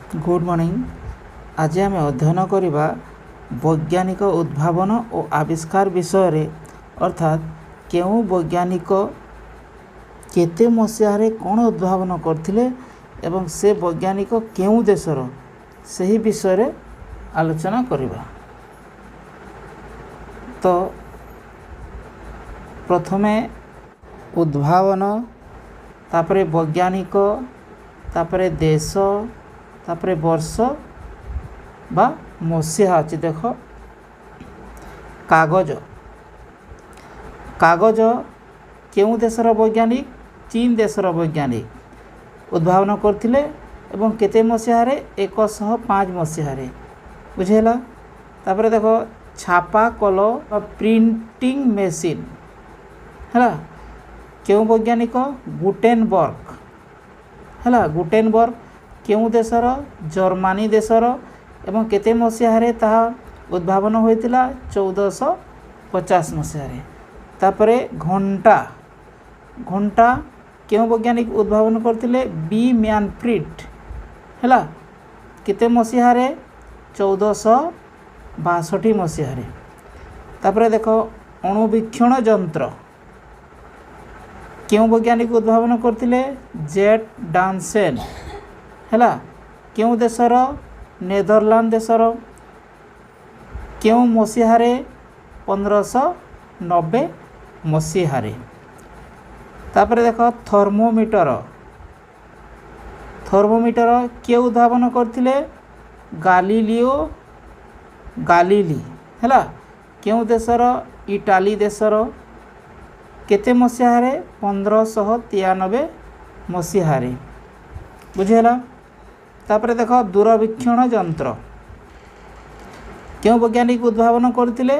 Good morning. आज आम अध्ययन करवा वैज्ञानिक उद्भावन और आविष्कार विषय रे, अर्थात केउ वैज्ञानिक केते मसीहारे कौन उद्भावन करथिले एवं से वैज्ञानिक केउ देशर सही विषय रे आलोचना करवा। तो प्रथमे उद्भावन, तापरे वैज्ञानिक, तापरे देश, तापरे वर्ष बा मसीहा अच्छी। देख कागज कागज केउ देशर वैज्ञानिक? चीन देशर वैज्ञानिक उद्भावन करथिले एवं केते मसीहारे 105 मसीहारे बुझेला। तापरे देख छापा कल प्रिंटिंग मेसीन है केउ वैज्ञानिक? गुटेनबर्ग है। गुटेनबर्ग केउ देशर? जर्मनी देशर एवं केते मसीहारे ताहा उद्भावन होइतिला? 1450 मसीहारे। तापरे घंटा घंटा केउ वैज्ञानिक उद्भावन करथिले? बी मैनफ्रीड है केते मसीहारे? 1462 मसीहारे। तापरे देख अणुवीक्षण यंत्र केउ वैज्ञानिक उद्भावन करथिले? जेट डांसेन है केउ देशर? नेदरलैंड देशर। केउ मसीहारे? 1590 मसीहारे। तापरे देख थर्मोमीटर थर्मोमीटर किए उद्भावन करथिले? गालीलियो गालीली है केउ देशर? इटाली देशर। केते मसीहारे? 1593 मसीहारे बुझेला। तापरे देख दूरवीक्षण यंत्र केउ वैज्ञानिक उद्भावन करथिले?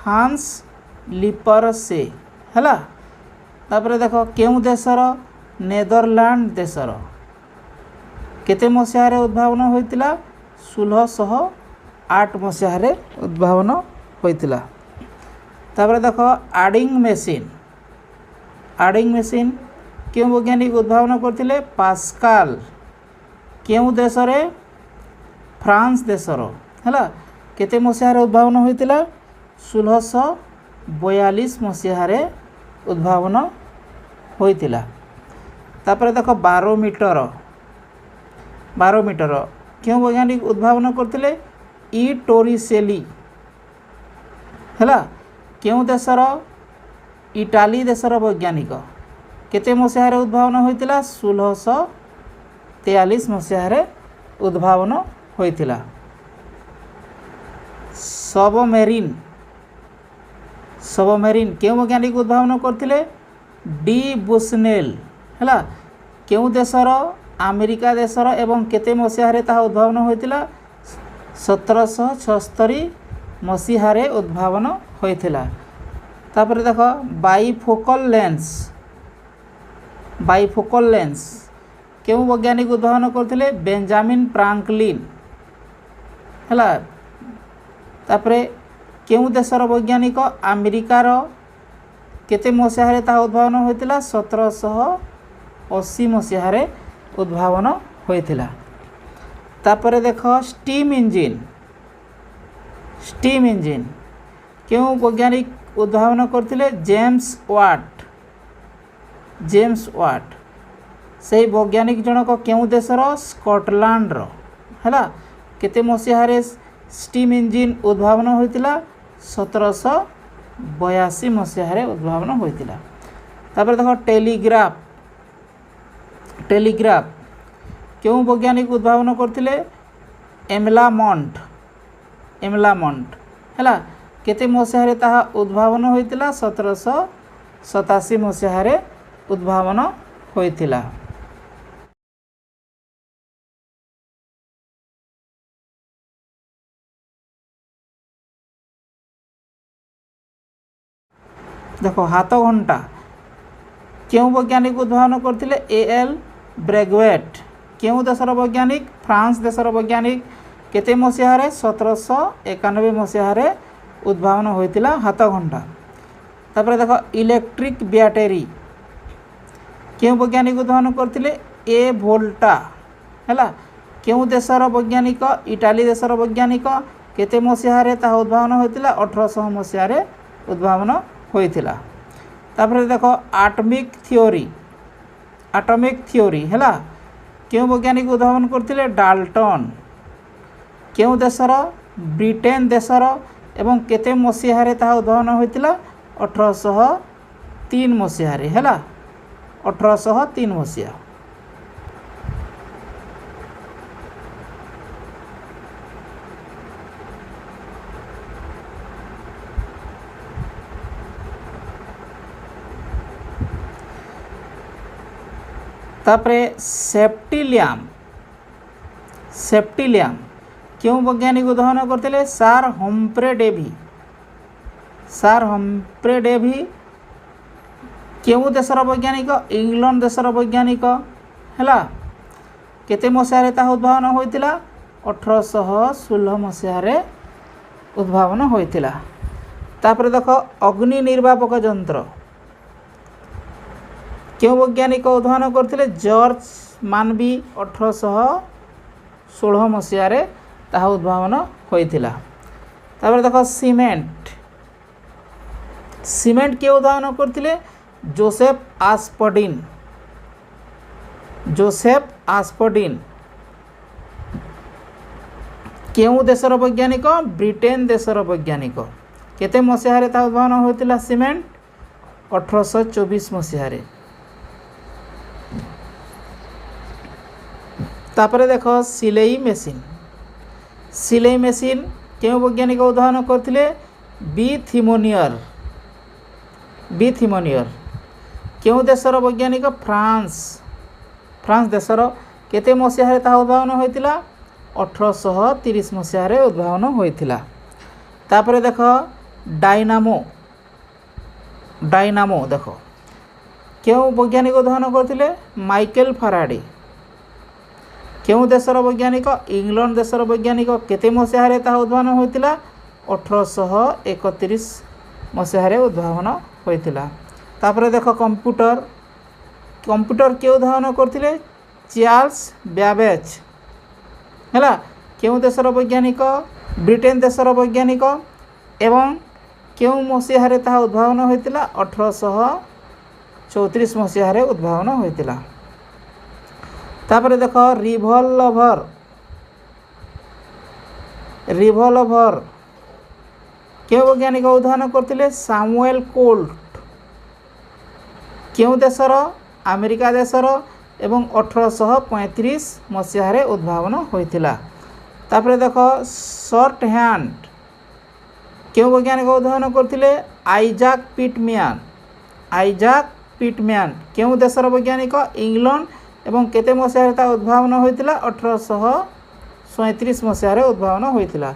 हांस लिपरसे है। तापरे देख केउ देशर? नेदरलैंड देशर। केते मसीहारे उद्भावन होइतिला? 1608 मसीहारे उद्भावन होइतिला। तापरे देख आडिंग मेसीन केउ वैज्ञानिक उद्भावन करथिले? पास्काल केउ देशरे? फ्रांस देशर है केते मसीहारे उद्भावन होइतिला? 1642 मसीहारे उद्भावन होइतिला। तापरे देख बारोमीटर केउ वैज्ञानिक उद्भावन करथिले? ई टोरिसेली है केउ देशर? इटाली देशर वैज्ञानिक केते मसीहारे उद्भावन होइतिला? 1643 मसीहारे उद्भावन होइतिला। सबमेरीन केउ वैज्ञानिक उद्भावन करथिले? डी बुशनेल है केउ देशर? अमेरिका देशर एवं केते मसीहारे ताहा उद्भावन होइतिला? 1776 मसीहारे उद्भावन होइतिला। तापरे देख बाइफोकल लेंस केउ वैज्ञानिक उद्भावन करथिले? बेंजामिन फ्रांकलिन है। तापरे केउ देशर वैज्ञानिक? अमेरिकार केते मसीहारे ताहा उद्भावन होइतिला? 1780 मसीहारे उद्भावन होइतिला। तापरे देख स्टीम इंजिन केउ वैज्ञानिक उद्भावन करथिले? जेम्स वाट से वैज्ञानिक जनक केउ देशर? स्कॉटलैंड है केते मसीहारे स्टीम इंजिन उद्भावन होइतिला? 1782 मसीहारे उद्भावन होइतिला। तापर देख टेलीग्राफ केउ वैज्ञानिक उद्भावन करथिले? एमलामंट है केते मसीहारे ताहा उद्भावन होइतिला? 1787 मसीहारे उद्भावन होइतिला। देखो हाथ घंटा केउ वैज्ञानिक उद्भावन करथिले? एएल ब्रेगवेट केउ देशर वैज्ञानिक? फ्रांस देशर वैज्ञानिक केते मसीहारे? 1791 मसीहारे उद्भावन होइतिला हाथ घंटा। तापर देख इलेक्ट्रिक बैटरी केउ वैज्ञानिक उद्भावन करथिले? ए वोल्टा है केउ देशर वैज्ञानिक इटाली देशर वैज्ञानिक केते मसीहारे ताहा उद्भावन होइतिला 1800 मसीहारे उद्भावन होइतिला। तापर देखो एटॉमिक थ्योरी हैला केउ वैज्ञानिक उद्भावन करथिले डाल्टन केउ देशर ब्रिटेन देशर एवं केते मसीहारे ताहा उद्भावन होइतिला 1803 मसीहारे हैला 1803 मसीहा। तापरे सेफ्टी लैम्प क्यों वैज्ञानिक उद्भावन करते सार हम्फ्रे डेवी क्यों देशर वैज्ञानिक इंग्लैंड देशर वैज्ञानिक हैला केते मसीहारे ताहा उद्भावन होइतिला 1816 मसीहारे उद्भावन होइतिला। तापर देखो अग्नि निर्वापक यंत्र क्यों वैज्ञानिक उद्भावन करते जॉर्ज मानबी 1816 मसीहारे ताहा उद्भावन होइतिला। तापर देखो सीमेंट के उद्भावन करते जोसेफ आस्पर्डिन क्यों देशर वैज्ञानिक ब्रिटेन देशर वैज्ञानिक केते मसीहारे ताहा उद्भावन होइतिला सीमेंट 1824 मसीहारे। तापर देखो सिलाई मेसीन क्यों वैज्ञानिक उद्भावन करते बी थिमोनियर क्यों देशर वैज्ञानिक फ्रांस देशर केते मसीहारे ताहा उद्भावन होइतिला 1830 मसीहारे उद्भावन होइतिला। तापर देखो डायनामो देखो क्यों वैज्ञानिक उद्भावन करते माइकल फैराडे क्यों देशर वैज्ञानिक इंग्लैंड देशर वैज्ञानिक केते मसीहारे ताहा उद्भावन होइतिला 1831 मसीहारे उद्भावन होइतिला। तापर देखो कंप्यूटर के उद्भावन करते चार्ल्स बैबेज हैला क्यों देशर वैज्ञानिक ब्रिटेन देशर वैज्ञानिक एवं क्यों मसीहारे ताहा उद्भावन होइतिला 1834 मसीहारे उद्भावन होइतिला। तापर देखो रिवॉल्वर क्यों वैज्ञानिक उद्भावन करते सामुएल कोल्ट क्यों देशर अमेरिका देशर एवं 1835 मसीहारे उद्भावन होइतिला। तापर देखो शॉर्ट हैंड क्यों वैज्ञानिक उद्भावन करते आइजाक पिटमैन क्यों देशर वैज्ञानिक इंग्लैंड एवं केते मसीहारे ता उद्भावन होइतिला 1837 मसीहारे उद्भावन होइतिला।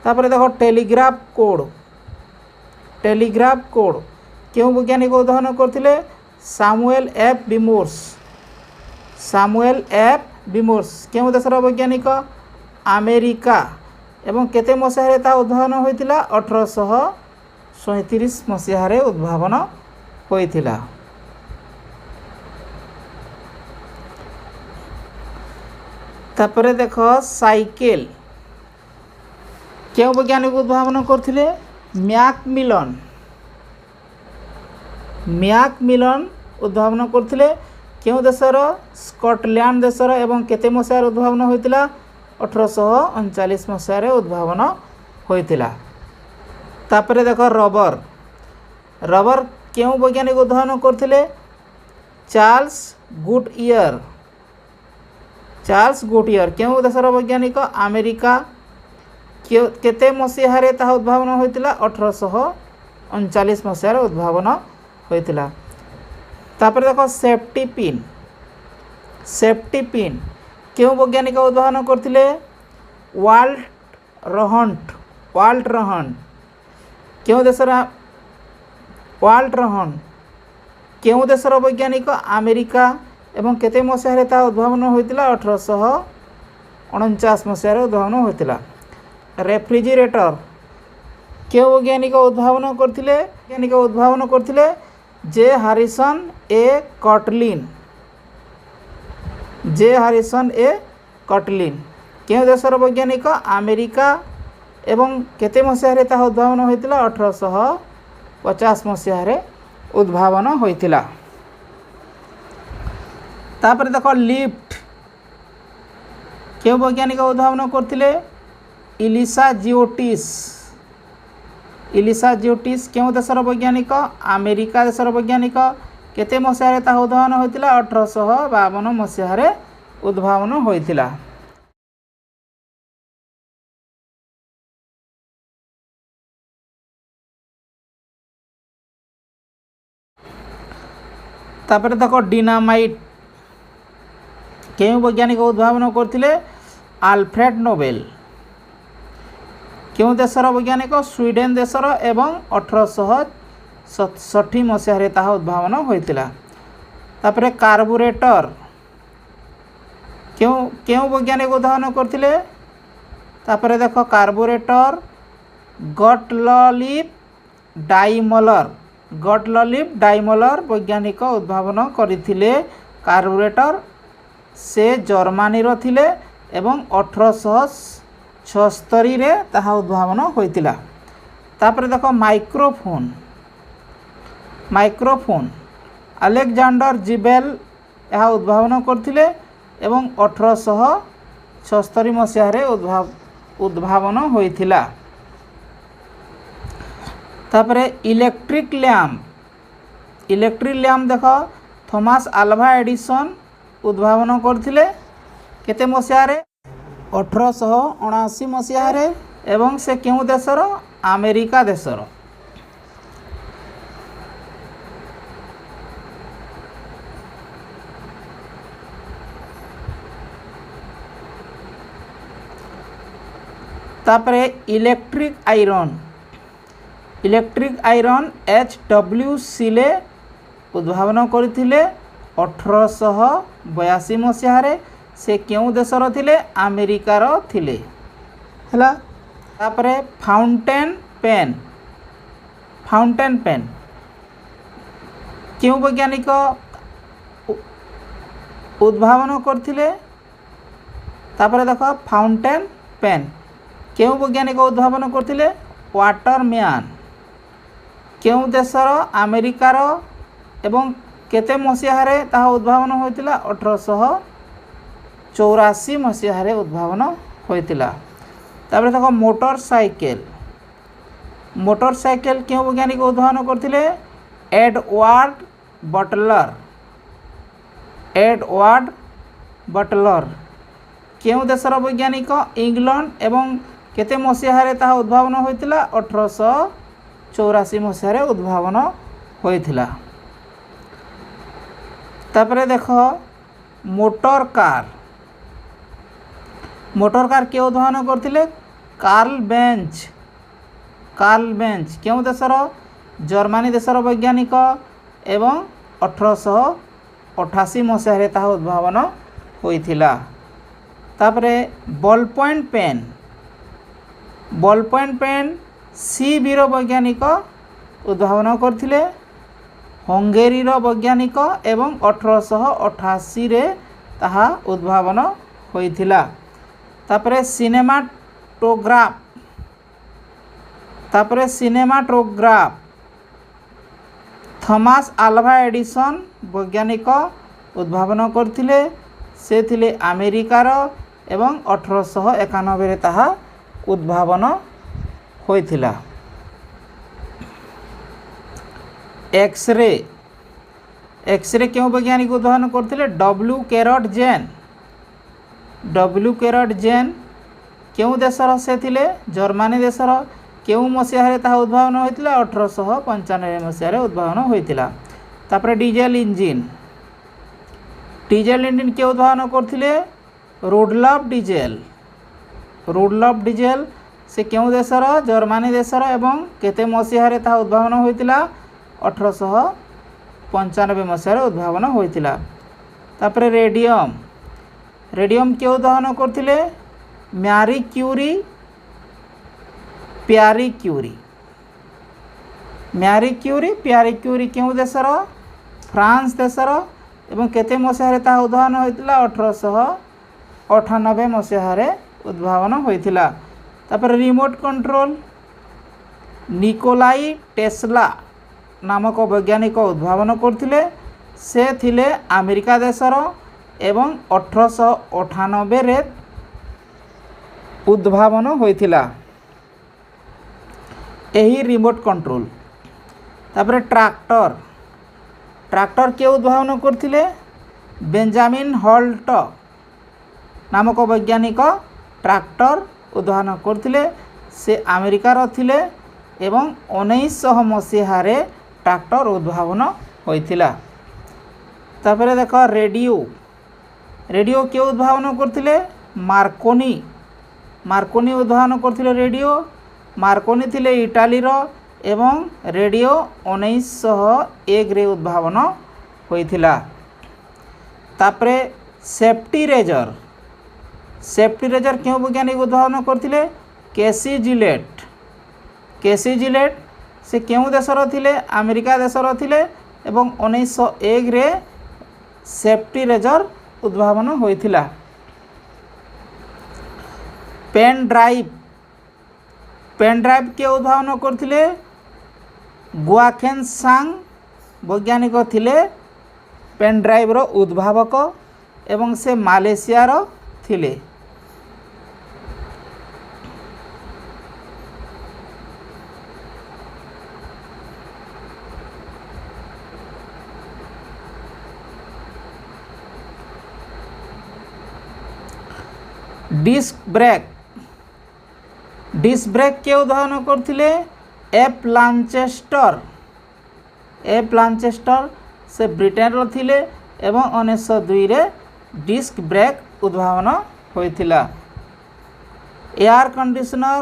तापर देखो टेलीग्राफ कोड क्यों वैज्ञानिक उद्भावन करते सामुएल एफ बिमोर्स क्यों देशर वैज्ञानिक अमेरिका एवं केते मसीहारे ता उद्भावन होइतिला 1837 मसीहारे उद्भावन होइतिला। तापर देखो साइकेल क्यों वैज्ञानिक उद्भावन करते मैकमिलन उद्भावन करते क्यों देशर स्कॉटलैंड देशर एवं केते मसीहारे उद्भावन होइतिला 1839 मसीहारे उद्भावन होइतिला। तापर देखो रबर क्यों वैज्ञानिक उद्भावन करते चार्ल्स गुडईयर क्यों देशर वैज्ञानिक अमेरिका केते मसीहारे ताहा उद्भावन होइतिला 1839 मसीहारे उद्भावन होइतिला। तापर देखो सेफ्टी पिन क्यों वैज्ञानिक उद्भावन करते वाल्ट रहन क्यों देशर वैज्ञानिक अमेरिका एवं केते मसीहारे ता उद्भावन होइतिला 1849 मसीहारे उद्भावन होइतिला। रेफ्रिजरेटर क्यों वैज्ञानिक उद्भावन करते जे हारिसन ए कटलिन केउं देशर वैज्ञानिक अमेरिका एवं केते मसीह ताहा उद्भावन होइतिला 1850 मसीह उद्भावन होइतिला। तापर देख लिफ्ट केउं वैज्ञानिक उद्भावन करथिले इलिसा जिओटिस केउं देशर वैज्ञानिक अमेरिका देशर वैज्ञानिक केते मसीह ताहा उद्भावन होइतिला 1852 मसीह उद्भावन होइतिला। तापर देख डिनामाइट केउं वैज्ञानिक उद्भावन करथिले आल्फ्रेड नोबेल केउं देशर वैज्ञानिक स्वीडेन देशर एवं 1867 मसीह ताहा उद्भावन होइतिला। तापर कार्बोरेटर केउं वैज्ञानिक उद्भावन करथिले तापर देख कार्बोरेटर गटललिफ डाइमलर वैज्ञानिक उद्भावन करथिले। कार्बोरेटर से जर्मनी रो थिले एवं 1876 रे ताहा उद्भावन होइतिला। तापर देख माइक्रोफोन अलेक्जेंडर जिबेल यह उद्भावन करथिले एवं 1876 मसीह रे उद्भावन होइतिला। तापर इलेक्ट्रिक लैम्प देख थॉमस अल्वा एडिसन उद्भावन करथिले केते मसीह रे 1879 मसीह रे एवं से केउं देशर अमेरिका देशर। तापर इलेक्ट्रिक आयरन HW सिले उद्भावन करथिले 1882 मसीह रे से केउं देशर थिले अमेरिकार थिले हला। तापर फाउंटेन पेन केउं वैज्ञानिक उद्भावन करथिले तापर देख फाउंटेन पेन केउं वैज्ञानिक उद्भावन करथिले वाटरमैन केउं देशर अमेरिकार एवं केते मसीह रे ताहा उद्भावन होइतिला 1884 मसीह रे उद्भावन होइतिला। तापर देख मोटरसाइकेल केउं वैज्ञानिक उद्भावन करथिले एडवर्ड बटलर केउं देशर वैज्ञानिक इंग्लैंड एवं केते मसीह रे ताहा उद्भावन होइतिला 1884 मसीह रे उद्भावन होइतिला। तापर देख मोटर कार के उद्भावन करथिले कार्ल बेंच केउं देशर जर्मनी देशर वैज्ञानिक एवं 1888 मसीह रे ताहा उद्भावन होइतिला। तापर बॉल पॉइंट पेन CB रो वैज्ञानिक उद्भावन करथिले हंगेरी रो वैज्ञानिक एवं 1888 रे ताहा उद्भावन होइतिला। तापर सिनेमाटोग्राफ थॉमस अल्वा एडिसन वैज्ञानिक उद्भावन करथिले से थिले अमेरिकार एवं 1891 रे ताहा उद्भावन होइतिला। एक्सरे केउं वैज्ञानिक उद्भावन करथिले W कैरट जेन केउं देशर से थिले जर्मनी देशर केउं मसीह रे ताहा उद्भावन होइतिला 1895 मसीह रे उद्भावन होइतिला। तापर डीजल इंजिन के उद्भावन करथिले रुडलफ डीजेल से केउं देशर जर्मनी देशर एवं केते मसीह रे ताहा उद्भावन होइतिला 1895 मसीह रे उद्भावन होइतिला। तापर रेडियम के उद्भावन करथिले प्यारी क्यूरी केउं देशर फ्रांस देशर एवं केते मसीह रे ताहा उद्भावन होइतिला 18 1898 ମସିହାରେ ଉଦ୍ଭାବନ ହୋଇଥିଲା। ତାପରେ ରିମୋଟ୍ କଣ୍ଟ୍ରୋଲ ନିକୋଲାଇ ଟେସ୍ଲା ନାମକ ବୈଜ୍ଞାନିକ ଉଦ୍ଭାବନ କରିଥିଲେ। ସେ ଥିଲେ ଆମେରିକା ଦେଶର ଏବଂ 1898ରେ ଉଦ୍ଭାବନ ହୋଇଥିଲା ଏହି ରିମୋଟ୍ କଣ୍ଟ୍ରୋଲ। ତାପରେ ଟ୍ରାକ୍ଟର କିଏ ଉଦ୍ଭାବନ କରିଥିଲେ? ବେଞ୍ଜାମିନ୍ ହଲ୍ଟ ନାମକ ବୈଜ୍ଞାନିକ ଟ୍ରାକ୍ଟର ଉଦ୍ଭାବନ କରିଥିଲେ। ସେ ଆମେରିକାର ଥିଲେ ଏବଂ 1900 ମସିହାରେ ଟ୍ରାକ୍ଟର ଉଦ୍ଭାବନ ହୋଇଥିଲା। ତାପରେ ଦେଖ ରେଡ଼ିଓ କିଏ ଉଦ୍ଭାବନ କରିଥିଲେ? ମାର୍କୋନି ଉଦ୍ଭାବନ କରିଥିଲେ ରେଡ଼ିଓ। ମାର୍କୋନି ଥିଲେ ଇଟାଲୀର ଏବଂ ରେଡ଼ିଓ 1901ରେ ଉଦ୍ଭାବନ ହୋଇଥିଲା। ତାପରେ ସେଫ୍ଟି ରେଜର କେଉଁ ବୈଜ୍ଞାନିକ ଉଦ୍ଭାବନ କରିଥିଲେ? କେସି ଜିଲେଟ୍ ସେ କେଉଁ ଦେଶର ଥିଲେ? ଆମେରିକା ଦେଶର ଥିଲେ ଏବଂ 1901ରେ ସେଫ୍ଟି ରେଜର ଉଦ୍ଭାବନ ହୋଇଥିଲା। ପେନ୍ ଡ୍ରାଇଭ୍ କିଏ ଉଦ୍ଭାବନ କରିଥିଲେ? ଗୁଆଖେନ୍ ସାଂ ବୈଜ୍ଞାନିକ ଥିଲେ ପେନ୍ ଡ୍ରାଇଭ୍ର ଉଦ୍ଭାବକ ଏବଂ ସେ ମାଲେସିଆର ଥିଲେ। डिस्क ब्रेक किए उद्भावन करथिले? एफ लांचेस्टर से ब्रिटेन रो थिले एवं 1902 रे डिस्क ब्रेक उद्भावन होइथिला। एयर कंडीशनर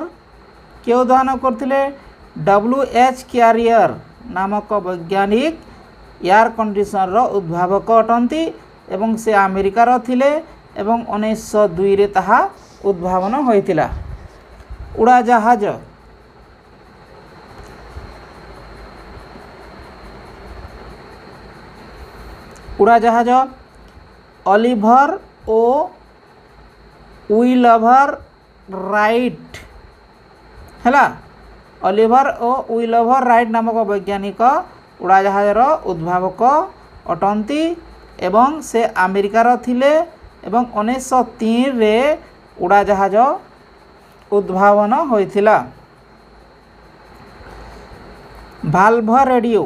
किए उद्भावन करथिले? WH कैरियर नामक वैज्ञानिक एयर कंडीशनर रो उद्भावक अटंती एवं से अमेरिकार थिले एवं 1902 रे ताहा उद्भावन होइथिला। उड़ाजहाज ऑलिवर ओ विलवर राइट हैला। ऑलिवर ओ विलवर राइट नामक वैज्ञानिक उड़ाजहाजर उद्भावक अटंती एवं से अमेरिकार थिले एवं 1903 रे उड़ाजहाज उद्भावन होइथिला। भाल्व रेडियो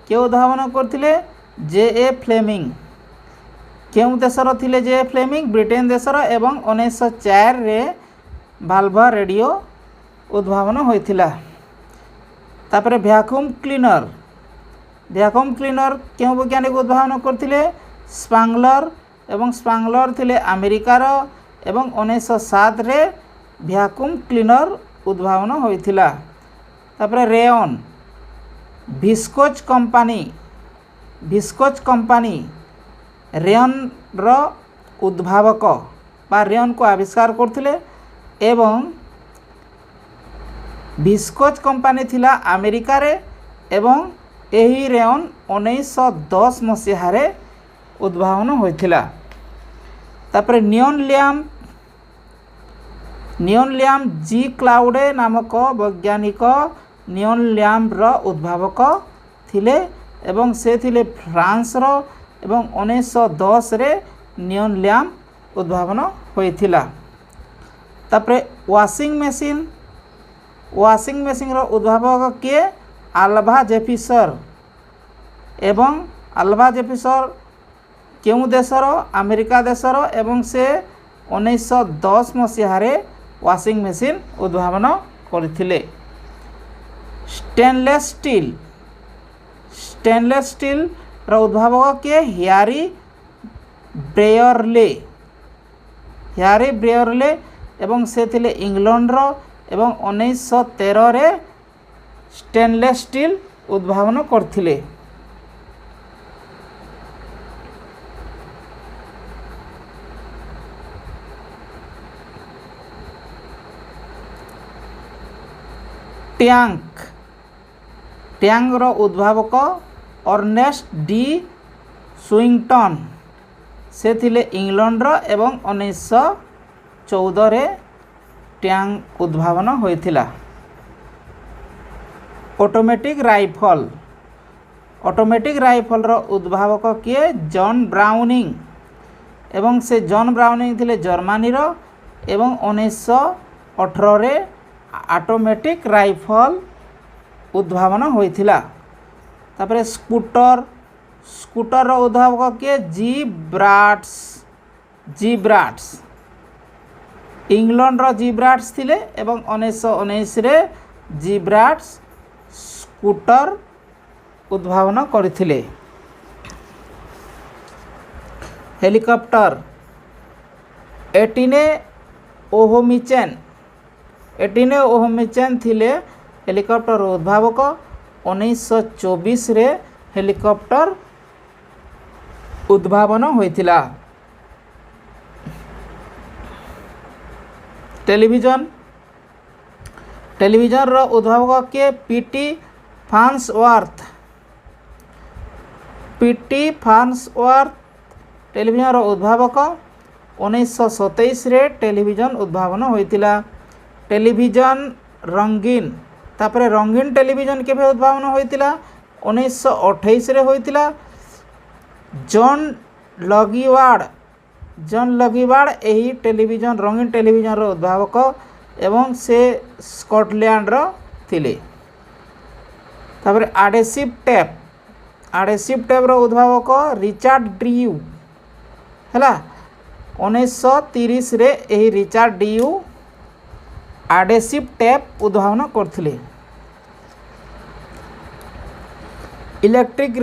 के उद्भावन करथिले? J.A. फ्लेमिंग केउं देशर थिले? J.A. फ्लेमिंग ब्रिटेन देशर एवं 1904 रे भाल्व रेडियो उद्भावन होइथिला। तापरे वैक्यूम क्लीनर केउं वैज्ञानिक उद्भावन करथिले? स्पांगलर थिले अमेरिकार एवं 1907 रे वैक्यूम क्लीनर उद्भावन होइथिला। तापरे रेयन भिस्कोज कंपनी रेयन रो उद्भावक बा रेयन को आविष्कार करथिले एवं भिस्कोज कंपनी थिला अमेरिका रे एवं एही रेयन 1910 मसीहारे उद्भावन होइथिला। तापरे नियन लैम्प जी क्लाउडे नामक वैज्ञानिक नियन लैम्प रो उद्भावक थिले एवं से थिले फ्रांस रो एवं 1910 रे नियन लैम्प उद्भावन होइथिला। तापरे वाशिंग मशीन रो उद्भावक के? आल्वा जेफिसर एवं आल्वा जेफिसर केउं देशर? अमेरिका देशर एवं से 1910 मसीहारे वाशिंग मशीन उद्भावन करथिले। स्टेनलेस स्टील रो उद्भावक के? हैरी ब्रेयरले एवं से थिले इंग्लैंड रो एवं 1913 रे स्टेनलेस स्टील उद्भावन करथिले। टैंक रो उद्भावक अर्नेस्ट डी स्विंगटन से थिले इंग्लैंडर एवं 1914 रे टैंक उद्भावन होइथिला। ऑटोमेटिक राइफल रो उद्भावक किए जॉन ब्राउनिंग एवं से जॉन ब्राउनिंग थिले जर्मनी रो एवं 1918 रे ऑटोमेटिक राइफल उद्भावन होइथिला। तापरे स्कूटर रो उद्भावक किए जी ब्राट्स इंग्लैंड रो जी ब्राट्स थिले एवं 1919 रे जी ब्राट्स स्कूटर उद्भावन करथिले। हेलिकॉप्टर एटिने ओहोमिचेन थिले हेलिकॉप्टर उद्भावक। 1924 रे हेलिकॉप्टर उद्भावन होइथिला। टेलीविजन रो उद्भावक के पीटी फार्न्सवर्थ टेलीविजन रो उद्भावक। 1927 रे टेलीविजन उद्भावन होइतिला। टेलीविजन रंगीन तापरे रंगीन टेलीविजन केबे उद्भावन होइतिला 1928 रे होइतिला। जॉन लगिवार्ड एही टेलीविजन रंगीन टेलीविजन रो उद्भावक एवं से स्कॉटलैंड रो थिले। तापरे एडेसिव टेप रो उद्भावक रिचार्ड ड्रू हैला। 1930 रे एही रिचार्ड ड्रू एडेसिव टेप उद्भावन करथिले। इलेक्ट्रिक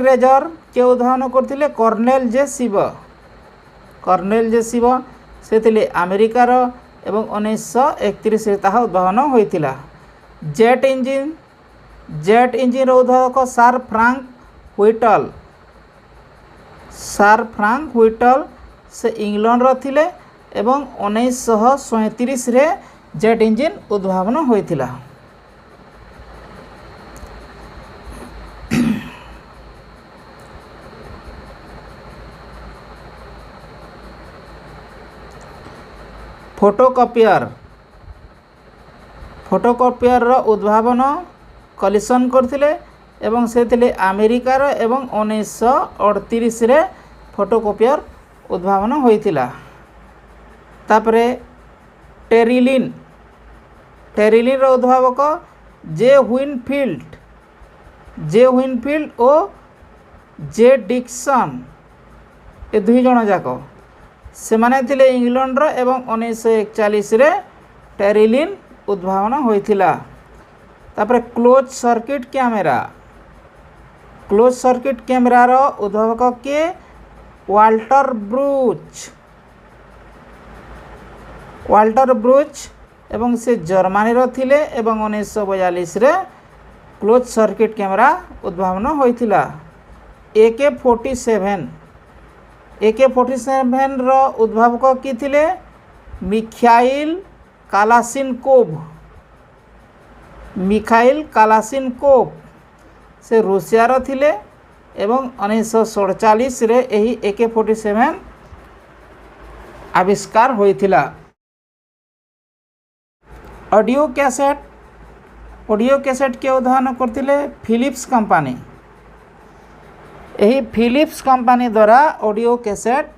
रेजर के उद्भावन करथिले कर्नेल जे शिव से थिले अमेरिकार एवं 1931 रे ताहा उद्भावन होइतिला। जेट इंजिन रो उद्भावक सर फ्रांक व्हिटल से इंग्लैंड रो थिले एवं 1937 रे जेट इंजिन उद्भावन होइतिला। फोटोकॉपियर रो उद्भावन कलिसन करथिले एवं से थिले अमेरिकार एवं 1938 रे फोटोकॉपियर उद्भावन होइतिला। तापरे टेरिलिन रो उद्भावक जे व्हिनफील्ड और जे डिक्सन ए दुई जण जाक से माने थिले इंग्लैंड रो एवं 1941 रे टेरिलिन उद्भावन होइतिला। तापरे क्लोज सर्किट कैमरा रो उद्भावक के वाल्टर ब्रूच एवं से जर्मनी रो थिले एवं 1942 रे क्लोज सर्किट कैमरा उद्भावन होइतिला। AK-47 रो उद्भावक की थिले मिखाइल कालासिनकोव से रूसिया रो थिले एवं 1947 रे एही AK-47 आविष्कार होइतिला। ऑडियो कैसेट के उद्भावन करथिले फिलिप्स कंपनी। एही फिलिप्स कंपनी द्वारा ऑडियो कैसेट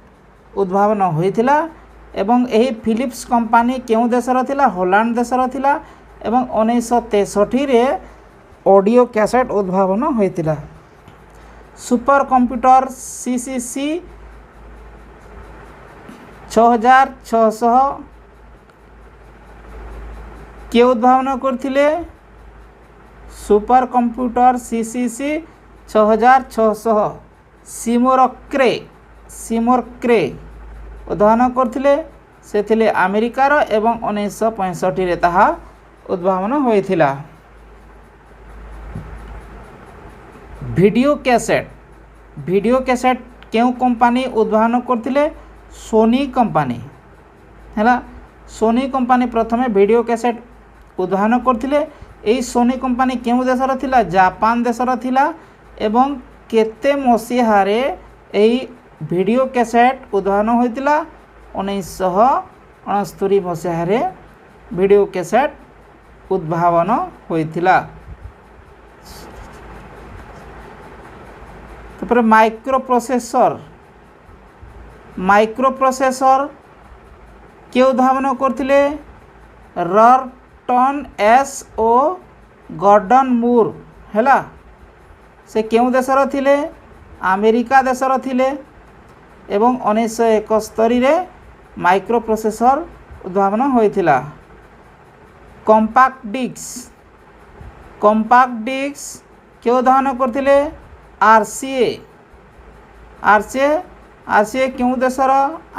उद्भावन होइतिला एवं एही फिलिप्स कंपनी केउ देशर थिला हॉलैंड देशर थिला एवं 1963 रे ऑडियो कैसेट उद्भावन होइतिला। सुपर कंप्यूटर CCC 6600 के उद्भावन करथिले सुपर कंप्यूटर CCC 6600 सिमोर क्रे उद्भावन करथिले से थिले अमेरिकार एवं 1965 रे ताहा उद्भावन होइथिला। वीडियो कैसेट केउ कंपनी उद्भावन करथिले सोनी कंपनी हैला। सोनी कंपनी प्रथमे वीडियो कैसेट उद्भावन करथिले। एई सोनी कंपनी केउ देशर थिला जापान देशर थिला एवं केते मसीहारे एही वीडियो कैसेट उद्भावन होइतिला 1969 मसीहारे वीडियो कैसेट उद्भावन होइतिला। तापर माइक्रोप्रोसेसर के उद्भावन करथिले रर्टन एस ओ गॉर्डन मूर हैला। से केउ देशर थिले अमेरिका देशर थिले एवं 1971 रे माइक्रोप्रोसेसर उद्भावन होइथिला। कंपैक्ट डिस्क के उद्भावन करथिले आरसीए केउ देशर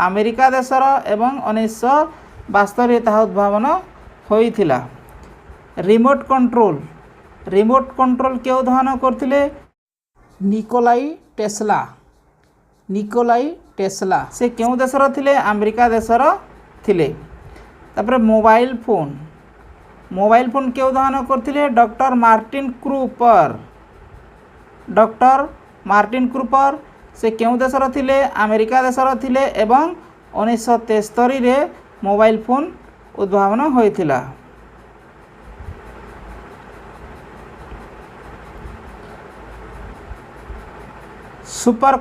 अमेरिका देशर एवं 1972 ताहा उद्भावन होइथिला। रिमोट कंट्रोल के उद्भावन करथिले निकोलाई टेस्ला से केउ देशर थिले अमेरिका देशर थिले। तापर मोबाइल फोन के उद्भावन करथिले डॉक्टर मार्टिन क्रूपर से केउ देशर थिले अमेरिका देशर थिले एवं 1973 रे मोबाइल फोन उद्भावन होइथिला। सुपर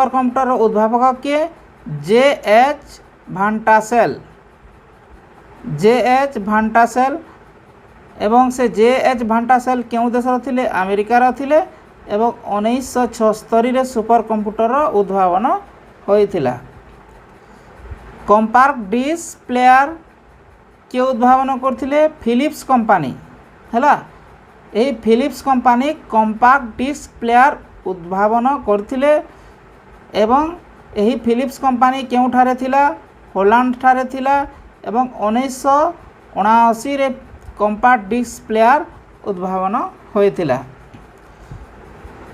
कंप्यूटर उद्भावक के जे.एच. भांटासेल एवं से जे.एच. भांटासेल केउ देशर थिले अमेरिकार थिले एवं 1976 रे सुपर कंप्यूटर उद्भावन होइथिला। कंपैक्ट डिस्क प्लेयर के उद्भावन करथिले फिलिप्स कंपनी हैला। एही Philips company compact disc player उद्भावन करथिले एवं एही फिलिप्स कंपनी केउठारे थिला होलैंड ठारे थिला एवं 1979 रे कंपैक्ट डिस्क प्लेयर उद्भावन होइथिला।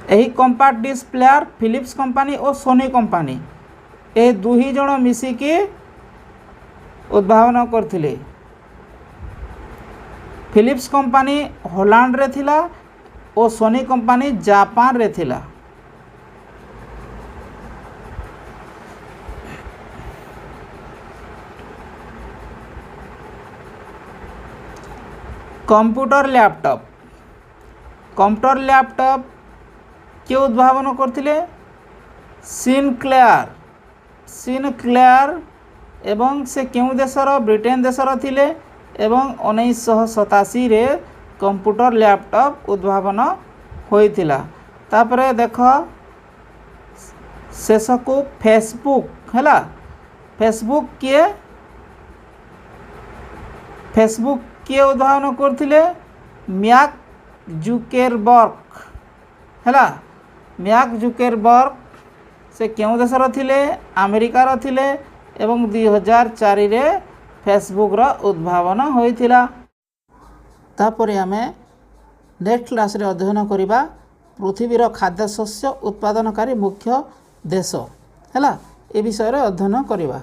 एही compact disc player Philips company और सोनी कंपनी ए दुही जण मिसिकी उद्भावन करथिले। फिलिप्स कंपनी होलैंड रे थिला और सोनी कंपनी जापान रे थिला। कंप्यूटर लैपटॉप के उद्भावन करथिले सिनक्लेयर एवं से केउ देशर ब्रिटेन देशर थिले एवं 1987 रे कंप्यूटर लैपटॉप उद्भावन होइथिला। तापरे देख शेष को फेसबुक हैला। फेसबुक के उद्भावन करथिले मार्क जुकरबर्ग हैला। मार्क जुकरबर्ग से केउ देशर थिले अमेरिकार थिले एवं 2004 रे फेसबुक रा उद्भावन होइथिला। तापरे आमे नेक्स्ट क्लास रे अध्ययन करिबा पृथ्वीर खाद्य शस्य उत्पादनकारी मुख्य देश हैला। ए विषय रे अध्ययन करिबा।